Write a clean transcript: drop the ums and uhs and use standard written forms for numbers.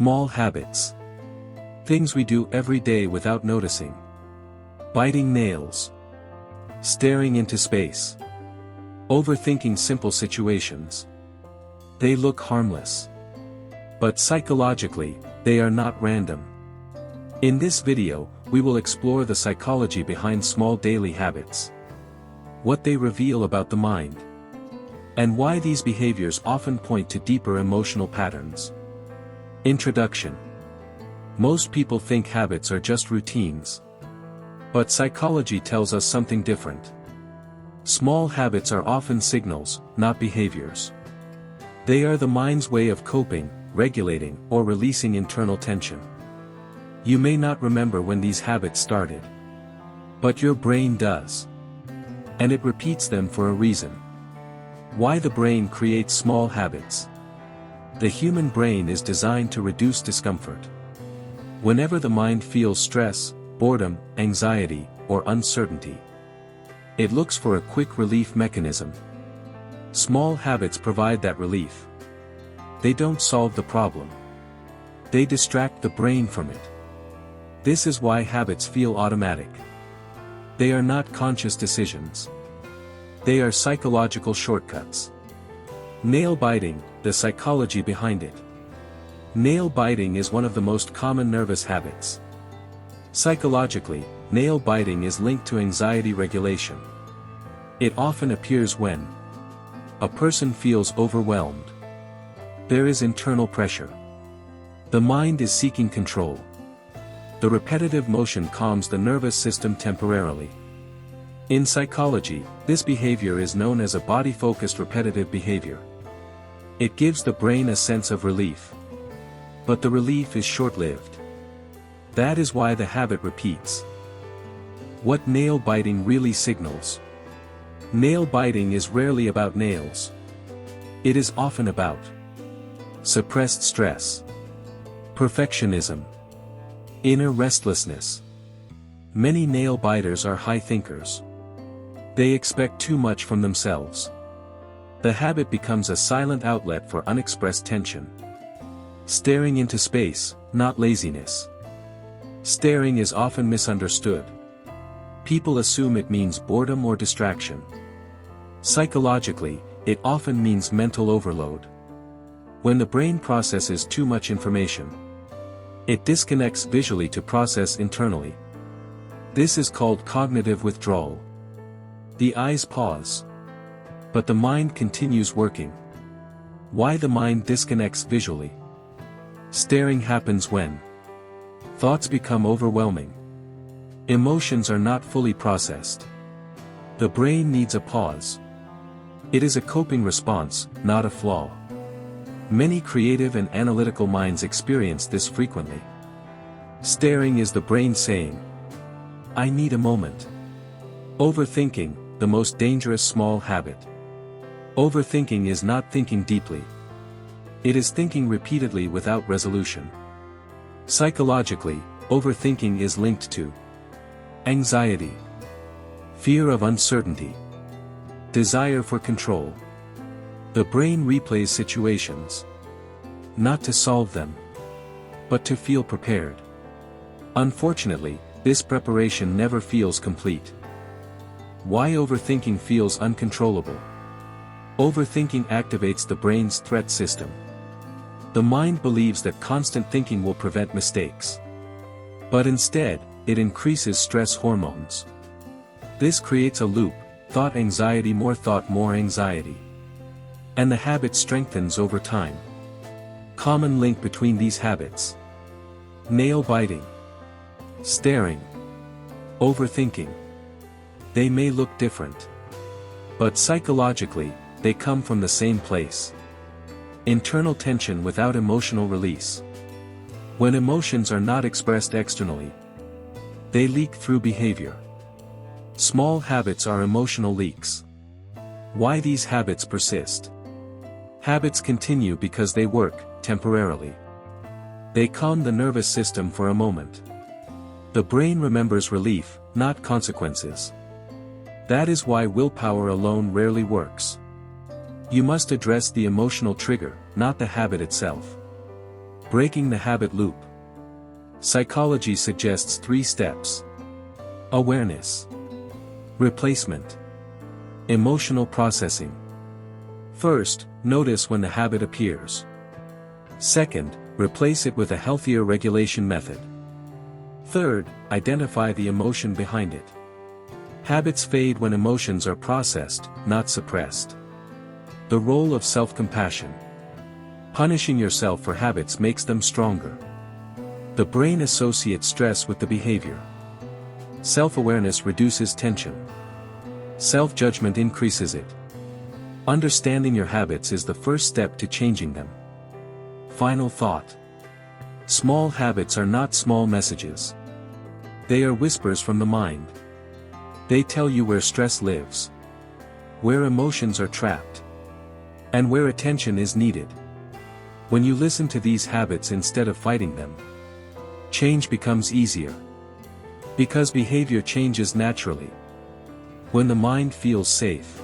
Small habits. Things we do every day without noticing. Biting nails. Staring into space. Overthinking simple situations. They look harmless. But psychologically, they are not random. In this video, we will explore the psychology behind small daily habits. What they reveal about the mind. And why these behaviors often point to deeper emotional patterns. Introduction. Most people think habits are just routines. But psychology tells us something different. Small habits are often signals, not behaviors. They are the mind's way of coping, regulating, or releasing internal tension. You may not remember when these habits started. But your brain does. And it repeats them for a reason. Why the brain creates small habits. The human brain is designed to reduce discomfort. Whenever the mind feels stress, boredom, anxiety, or uncertainty, it looks for a quick relief mechanism. Small habits provide that relief. They don't solve the problem. They distract the brain from it. This is why habits feel automatic. They are not conscious decisions. They are psychological shortcuts. Nail biting, the psychology behind it. Nail biting is one of the most common nervous habits. Psychologically, nail biting is linked to anxiety regulation. It often appears when a person feels overwhelmed. There is internal pressure. The mind is seeking control. The repetitive motion calms the nervous system temporarily. In psychology, this behavior is known as a body-focused repetitive behavior. It gives the brain a sense of relief. But the relief is short-lived. That is why the habit repeats. What nail biting really signals. Nail biting is rarely about nails. It is often about suppressed stress, perfectionism, inner restlessness. Many nail biters are high thinkers. They expect too much from themselves. The habit becomes a silent outlet for unexpressed tension. Staring into space, not laziness. Staring is often misunderstood. People assume it means boredom or distraction. Psychologically, it often means mental overload. When the brain processes too much information, it disconnects visually to process internally. This is called cognitive withdrawal. The eyes pause. But the mind continues working. Why the mind disconnects visually? Staring happens when thoughts become overwhelming. Emotions are not fully processed. The brain needs a pause. It is a coping response, not a flaw. Many creative and analytical minds experience this frequently. Staring is the brain saying, "I need a moment." Overthinking, the most dangerous small habit. Overthinking is not thinking deeply. It is thinking repeatedly without resolution. Psychologically, overthinking is linked to anxiety, fear of uncertainty, desire for control. The brain replays situations, not to solve them, but to feel prepared. Unfortunately, this preparation never feels complete. Why overthinking feels uncontrollable? Overthinking activates the brain's threat system. The mind believes that constant thinking will prevent mistakes. But instead, it increases stress hormones. This creates a loop: thought anxiety more anxiety. And the habit strengthens over time. Common link between these habits: nail biting, staring, overthinking. They may look different. But psychologically, they come from the same place. Internal tension without emotional release. When emotions are not expressed externally, they leak through behavior. Small habits are emotional leaks. Why these habits persist? Habits continue because they work, temporarily. They calm the nervous system for a moment. The brain remembers relief, not consequences. That is why willpower alone rarely works. You must address the emotional trigger, not the habit itself. Breaking the habit loop. Psychology suggests 3 steps. Awareness. Replacement. Emotional processing. First, notice when the habit appears. Second, replace it with a healthier regulation method. Third, identify the emotion behind it. Habits fade when emotions are processed, not suppressed. The role of self-compassion. Punishing yourself for habits makes them stronger. The brain associates stress with the behavior. Self-awareness reduces tension. Self-judgment increases it. Understanding your habits is the first step to changing them. Final thought. Small habits are not small messages. They are whispers from the mind. They tell you where stress lives, where emotions are trapped, and where attention is needed. When you listen to these habits instead of fighting them, change becomes easier. Because behavior changes naturally when the mind feels safe.